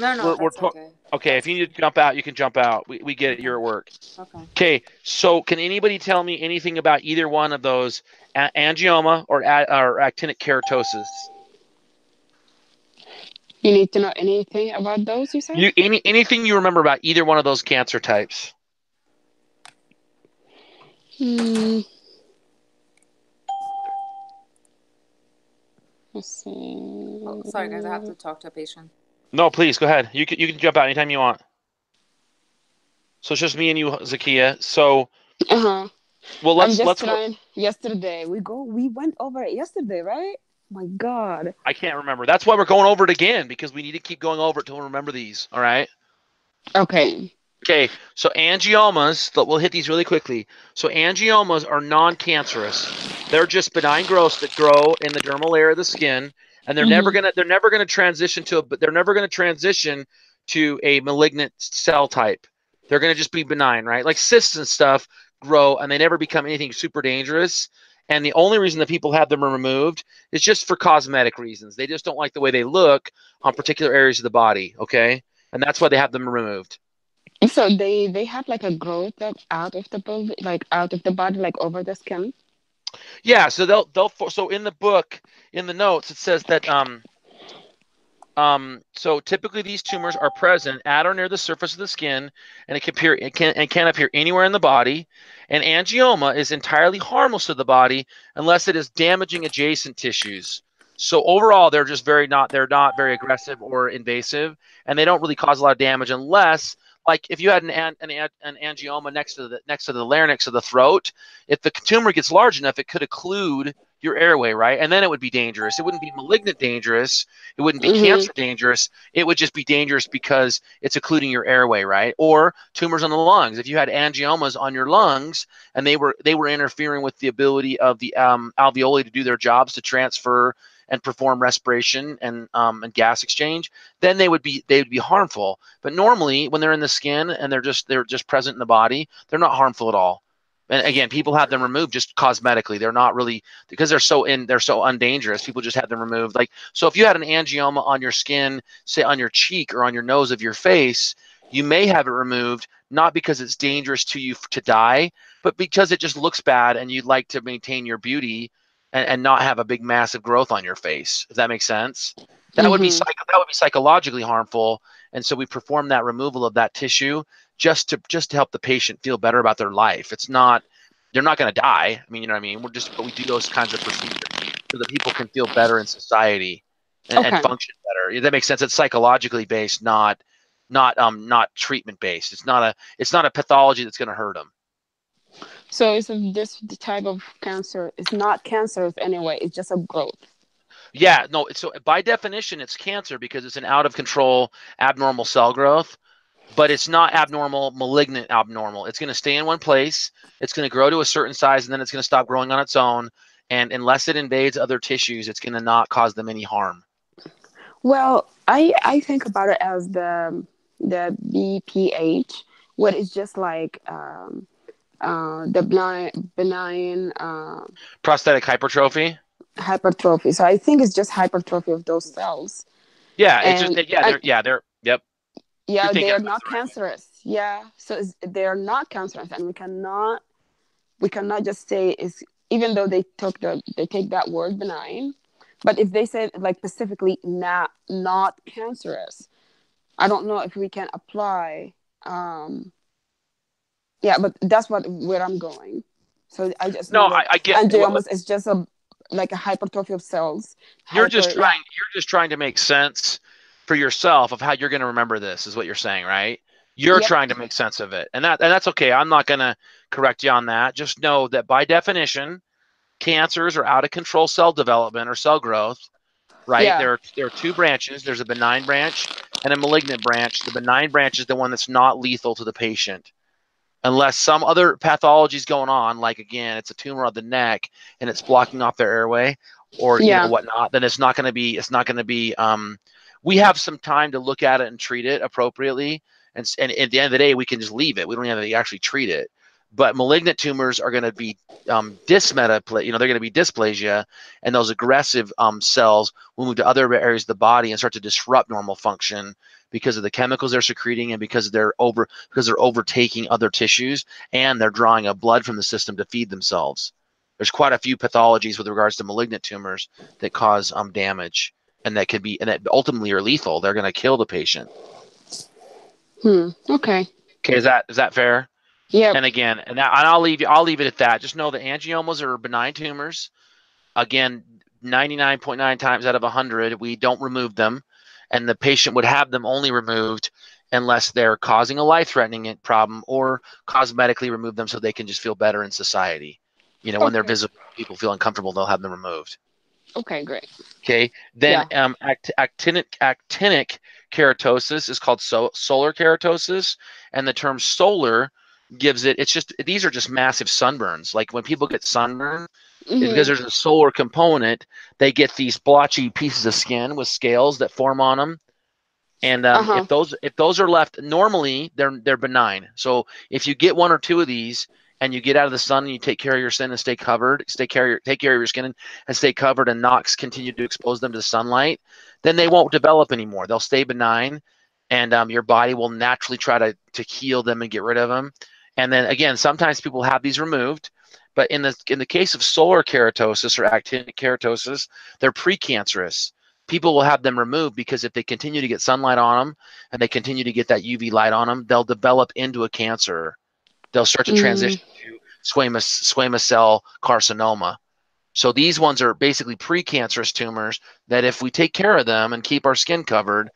No, no, we're that's okay. okay. If That's you need to jump out, you can jump out. We get it. okay. You're at work. Okay. Okay. So can anybody tell me anything about either one of those, angioma or actinic keratosis? You need to know anything about those, you said? Anything you remember about either one of those cancer types? Hmm. Let's Oh, sorry, guys. I have see. to talk to a patient. No, please go ahead. You can jump out anytime you want. So it's just me and you, Zakia. So Uh-huh. well, I'm let's just let's go. trying. Yesterday, we went over it yesterday, right? My God. I can't remember. That's why we're going over it again, because we need to keep going over it till we remember these. All right. Okay. Okay. So angiomas. We'll hit these really quickly. So angiomas are non-cancerous. They're just benign growths that grow in the dermal layer of the skin, and Mm-hmm. they're never gonna transition to a malignant cell type. They're gonna just be benign, right? Like cysts and stuff grow, and they never become anything super dangerous. And the only reason that people have them removed is just for cosmetic reasons. They just don't like the way they look on particular areas of the body. Okay, and that's why they have them removed. So they have like a growth that out of the body, like out of the body, like over the skin. Yeah, so so in the book, in the notes, it says that so typically these tumors are present at or near the surface of the skin, and it can appear anywhere in the body. And angioma is entirely harmless to the body unless it is damaging adjacent tissues. So overall, they're not very aggressive or invasive, and they don't really cause a lot of damage unless, like, if you had an angioma next to the larynx of the throat, if the tumor gets large enough, it could occlude your airway, right? And then it would be dangerous. It wouldn't be malignant dangerous. It wouldn't be Mm-hmm. cancer dangerous. It would just be dangerous because it's occluding your airway, right? Or tumors on the lungs. If you had angiomas on your lungs and they were interfering with the ability of the alveoli to do their jobs, to transfer and perform respiration and gas exchange, then they would be harmful. But normally, when they're in the skin and they're just present in the body, they're not harmful at all. And again, people have them removed just cosmetically. They're not really, because they're so undangerous. People just have them removed. Like, so if you had an angioma on your skin, say on your cheek or on your nose of your face, you may have it removed not because it's dangerous to you to die, but because it just looks bad and you'd like to maintain your beauty and not have a big massive growth on your face. If that makes sense, Mm-hmm. that would be psychologically harmful. And so we perform that removal of that tissue just to help the patient feel better about their life. It's not They're not going to die. I mean, you know what I mean? But we do those kinds of procedures so that people can feel better in society and Okay. function better. That makes sense. It's psychologically based, not treatment based. It's not a pathology that's going to hurt them. So it's this type of cancer. It's not cancerous anyway. It's just a growth. Yeah, no. So by definition, it's cancer because it's an out of control abnormal cell growth. But it's not abnormal, malignant abnormal. It's going to stay in one place. It's going to grow to a certain size, and then it's going to stop growing on its own. And unless it invades other tissues, it's going to not cause them any harm. Well, I think about it as the BPH, what is just like the benign Prostatic hypertrophy. hypertrophy. So I think it's just hypertrophy of those cells, Yeah, it's just and that. Yeah, and they're. Yep, you're yeah, they thinking are about not the right. cancerous. Yeah, so they are not cancerous, and we cannot just say it's, even though they take that word benign, but if they say like specifically not cancerous, I don't know if we can apply. Um, yeah, but that's where I'm going. So I just No, know I, that I get angiomas is just a like a hypertrophy of cells. you're just Hyper, yeah, trying to make sense for yourself of how you're going to remember this, is what you're saying, right? You're yep, trying to make sense of it, and that's okay. I'm not going to correct you on that. Just know that by definition, cancers are out of control cell development or cell growth, right? yeah, There are two branches. There's a benign branch and a malignant branch. The benign branch is the one that's not lethal to the patient, unless some other pathology is going on, like, again, it's a tumor on the neck and it's blocking off their airway, or yeah. whatnot. Then we have some time to look at it and treat it appropriately. And at the end of the day, we can just leave it. We don't have to actually treat it. But malignant tumors are going to be dysmeta, they're going to be dysplasia, and those aggressive cells will move to other areas of the body and start to disrupt normal function because of the chemicals they're secreting and because they're overtaking other tissues, and they're drawing up blood from the system to feed themselves. There's quite a few pathologies with regards to malignant tumors that cause damage, and that ultimately are lethal. They're going to kill the patient. Okay. Okay, is that fair? Yep. And again, and I'll leave it at that. Just know that angiomas are benign tumors. Again, 99.9 times out of 100, we don't remove them, and the patient would have them only removed unless they're causing a life-threatening problem, or cosmetically remove them so they can just feel better in society. When they're visible, people feel uncomfortable, they'll have them removed. Okay, great. Okay, then actinic keratosis is called solar keratosis, and the term solar gives these are just massive sunburns. Like when people get sunburned, because there's a solar component, they get these blotchy pieces of skin with scales that form on them. And if those are left, normally they're benign. So if you get one or two of these and you get out of the sun and you take care of your skin and take care of your skin and stay covered, and not continue to expose them to the sunlight, then they won't develop anymore. They'll stay benign, and your body will naturally try to heal them and get rid of them. And then again, sometimes people have these removed, but in the case of solar keratosis or actinic keratosis, they're precancerous. People will have them removed because if they continue to get sunlight on them and they continue to get that UV light on them, they'll develop into a cancer. They'll start to transition to squamous cell carcinoma. So these ones are basically precancerous tumors that if we take care of them and keep our skin covered,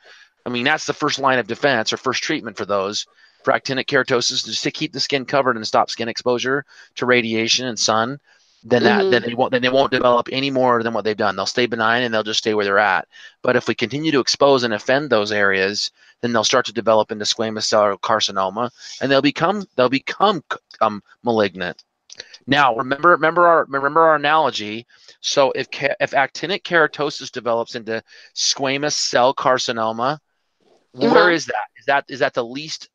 that's the first line of defense or first treatment for those. For actinic keratosis, just to keep the skin covered and stop skin exposure to radiation and sun, then they won't develop any more than what they've done. They'll stay benign and they'll just stay where they're at. But if we continue to expose and offend those areas, then they'll start to develop into squamous cell carcinoma, and they'll become malignant. Now, remember our analogy. So if actinic keratosis develops into squamous cell carcinoma, where is that? Is that the least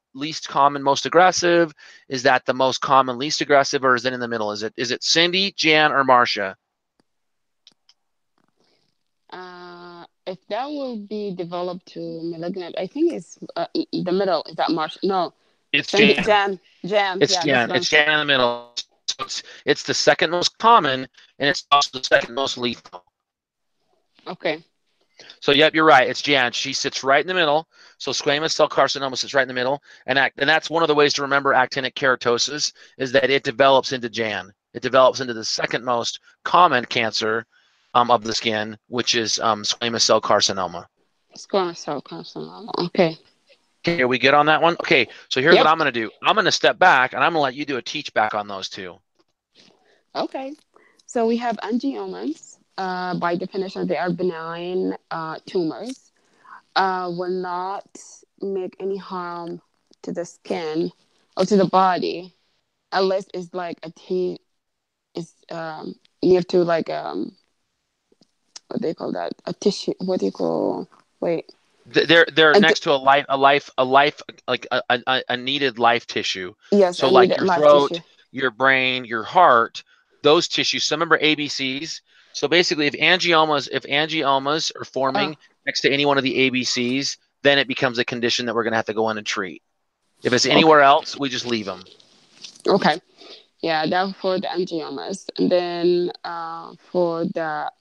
common, most aggressive? Is that the most common, least aggressive, or is it in the middle? Is it Cindy, Jan, or Marcia? If that will be developed to malignant, I think it's the middle. Is that Marcia? No, it's Jan. Jan. It's Jan. It's Jan in the middle. So it's the second most common, and it's also the second most lethal. Okay. So yep, you're right. It's Jan. She sits right in the middle. So squamous cell carcinoma sits right in the middle, and that's one of the ways to remember actinic keratosis is that it develops into Jan. It develops into the second most common cancer of the skin, which is squamous cell carcinoma. Squamous cell carcinoma. Okay. Okay, are we good on that one? Okay, so here's what I'm going to do. I'm going to step back, and I'm going to let you do a teach back on those two. Okay. So we have angiomas. By definition, they are benign tumors. Will not make any harm to the skin or to the body unless it's like near to like what do you call that? A tissue. What do you call? Wait. They're next to a needed life tissue. Yes. So like your throat, your brain, your heart, those tissues. So remember ABCs. So basically, if angiomas are forming next to any one of the ABCs, then it becomes a condition that we're going to have to go in and treat. If it's anywhere else, we just leave them. Okay. Yeah, that's for the angiomas. And then for the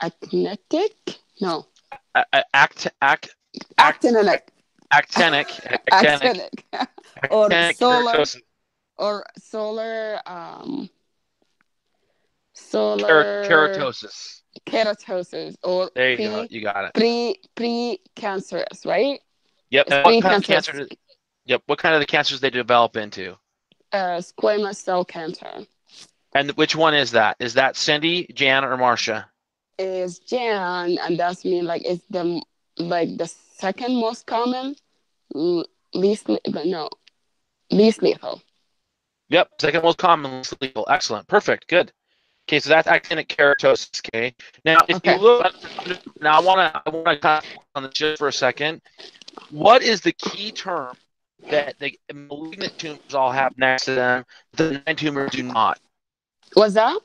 actinic, no. Actinic. Or solar. Or solar. Keratosis. Or there you go. You got it. Pre-cancerous, right? Yep. What kind of cancer? Yep. What kind of the cancers they develop into? Squamous cell cancer. And which one is that? Is that Cindy, Jan, or Marcia? Is Jan, and that's mean like it's the second most common, least lethal. Yep, second most common, least lethal. Excellent, perfect, good. Okay, so that's actinic keratosis. Okay, now if you look, now I want to comment on this just for a second. What is the key term that the malignant tumors all have next to them. The benign tumors do not. What's that?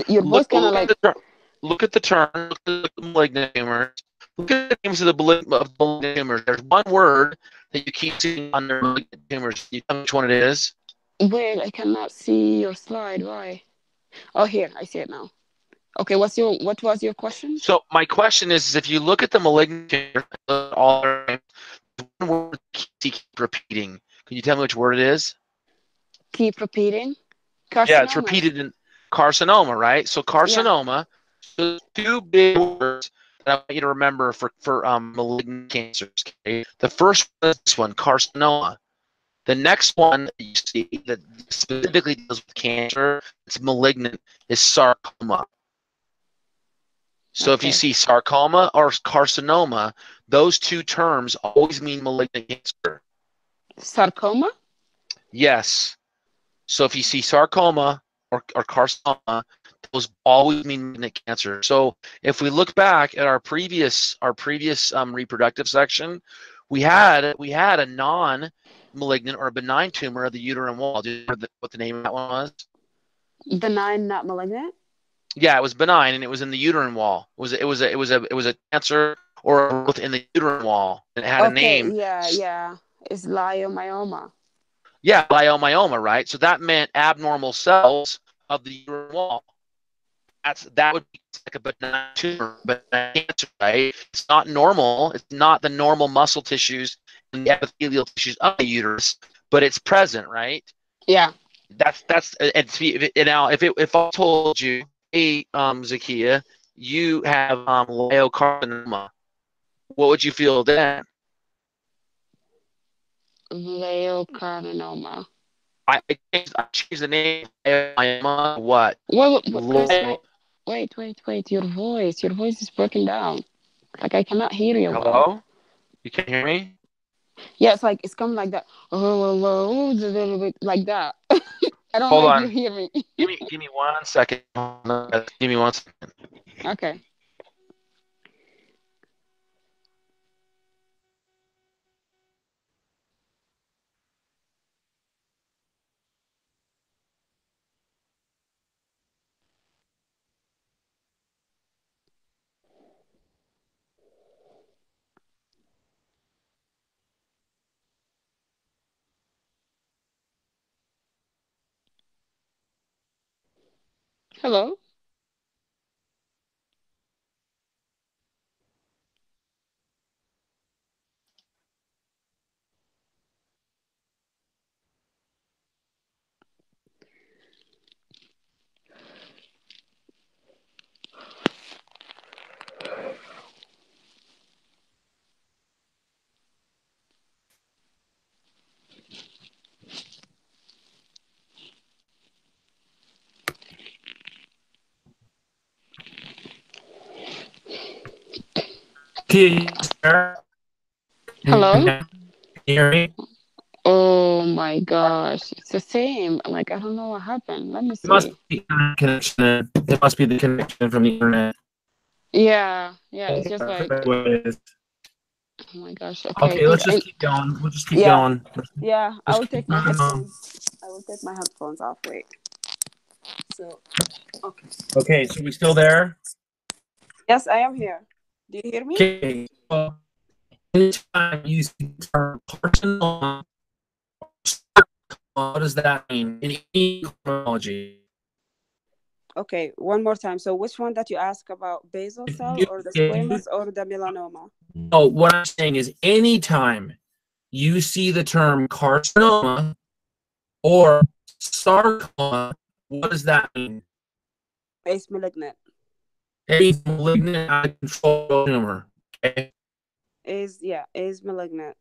Your voice kind of Look at like. the term. Look at the term. Look at the malignant tumors. Look at the names of the malignant tumors. There's one word that you keep seeing on their malignant tumors. Can you tell me which one it is? Wait, I cannot see your slide. Why? Oh, here, I see it now. Okay, what was your question? So my question is if you look at the malignant tumors, all one word keep repeating. Can you tell me which word it is? Keep repeating. Yeah, it's Carcinomas. repeated in carcinoma, right? So Yeah. carcinoma, so two big words that I want you to remember for malignant cancers. Okay? The first one is this one, carcinoma. The next one that you see that specifically deals with cancer, it's malignant, is sarcoma. So if you Okay. see sarcoma or carcinoma, those two terms always mean malignant cancer. Sarcoma. Yes. So if you see sarcoma or carcinoma, those always mean malignant cancer. So if we look back at our previous reproductive section, we had a non-malignant or a benign tumor of the uterine wall. Do you remember what the name of that one was? Benign, not malignant. Yeah, it was benign and it was in the uterine wall. It was a cancer or a growth in the uterine wall, and it had a Okay, name. yeah. It's leiomyoma. Yeah, leiomyoma, right? So that meant abnormal cells of the uterine wall. That would be like a benign tumor, but cancer, right? It's not normal. It's not the normal muscle tissues and the epithelial tissues of the uterus, but it's present, right? Yeah. That's and now if I told you, hey, Zakia, you have leiomyoma, what would you feel then? Leiomyoma. I changed the name. Leiomyoma. What? Chris, wait. Your voice is broken down. Like I cannot hear you well. Hello? You can't hear me? Yeah, it's like it's coming like that. Oh, like that. I don't know Hold if you on. hear me. Give me 1 second. Give me 1 second. Okay. Hello. Hello. Can you hear me? Oh my gosh, it's the same. Like I don't know what happened. Let me It must see. be the connection. It must be the connection from the internet. Yeah. It's just That's like what it is. oh my gosh. Okay, Okay, let's just keep going. We'll just keep yeah, going. yeah. I Just will keep take my going on. headphones. I will take my headphones off. Wait. So okay. Okay, so we still there? Yes, I am here. Do you hear me? Okay. Well, anytime you see the term carcinoma, what does that mean in any chronology? Okay, one more time. So which one that you ask about basal cell or the squamous or the melanoma? Oh, what I'm saying is anytime you see the term carcinoma or sarcoma, what does that mean? It's malignant. A malignant out of control tumor. Okay. Is malignant.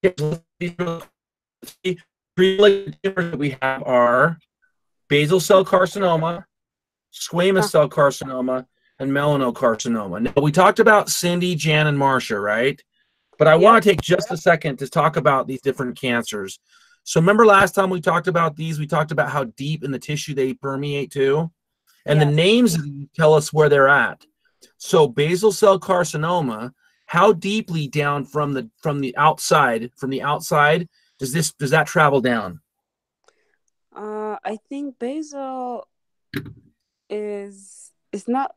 Three malignant tumors that we have are basal cell carcinoma, squamous cell carcinoma, and melanocarcinoma. Now, we talked about Cindy, Jan, and Marcia, right? But I want to take just a second to talk about these different cancers. So remember last time we talked about these, we talked about how deep in the tissue they permeate to, and the names tell us where they're at. So basal cell carcinoma how deeply down from the outside does that travel down? I think basal is not.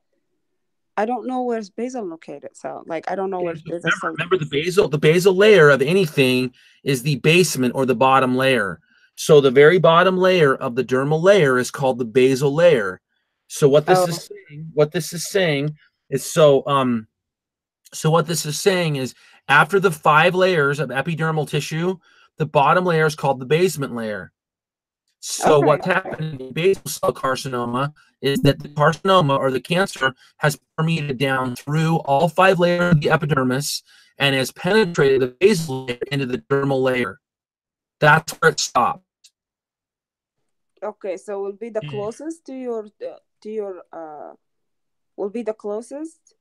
I don't know where's basal located. So like I don't know where's basal. Remember the basal layer of anything is the basement or the bottom layer. So the very bottom layer of the dermal layer is called the basal layer. So what this is saying is after the 5 layers of epidermal tissue, the bottom layer is called the basement layer. So what's happening in basal cell carcinoma is that the carcinoma or the cancer has permeated down through all 5 layers of the epidermis and has penetrated the basal layer into the dermal layer. That's where it stops. Okay, so will be the closest to your will be the closest?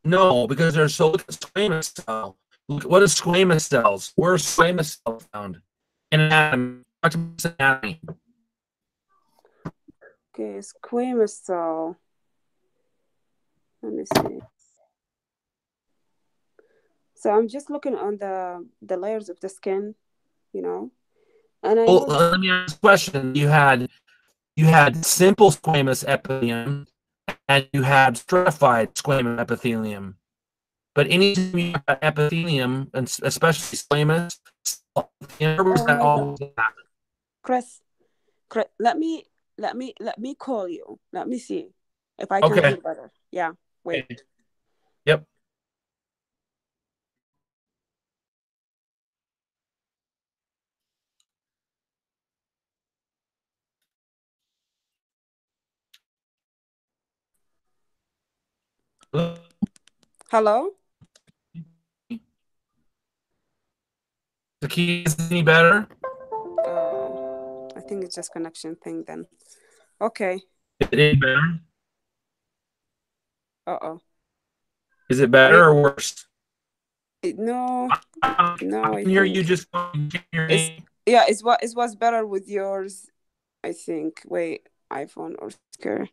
No, because there's squamous cell. What is squamous cells? Where are squamous cells found? In anatomy. Okay, squamous cell. Let me see. So I'm just looking on the layers of the skin, you know. And let me ask a question. You had simple squamous epithelium and you had stratified squamous epithelium. But anytime you have epithelium, and especially squamous, Chris, let me call you. Let me see if I can hear better. Yeah, wait. Okay. Yep. Hello? The key is any better? I think it's just connection thing then. Okay. Is it any better? Uh-oh. Is it better or worse? No. No, I can hear you just yeah, it was better with yours, I think. Wait, iPhone or speaker.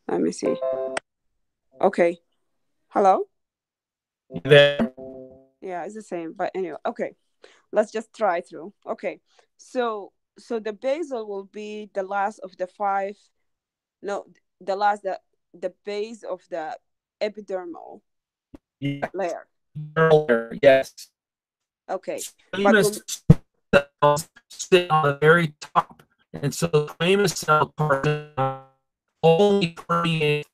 Let me see. Okay. Hello? there. Yeah, it's the same. But anyway, okay. Let's just try through. Okay. So the basal will be the last of the 5. No, the base of the epidermal layer. Yes. Okay. Squamous cells sit on the very top. And so squamous cell carcinoma only permeates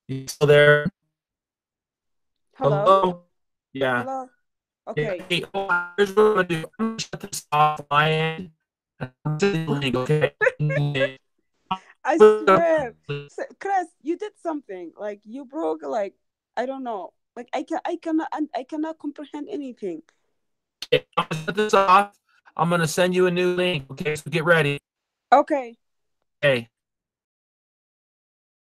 You still there? Hello? Yeah. Hello? Okay. Hey, here's what I'm gonna do. I'm gonna shut this off my end. Okay. I swear, Chris, you did something. Like you broke. Like I don't know. Like I cannot comprehend anything. Okay, I'm gonna shut this off. I'm gonna send you a new link. Okay, so get ready. Okay. Okay.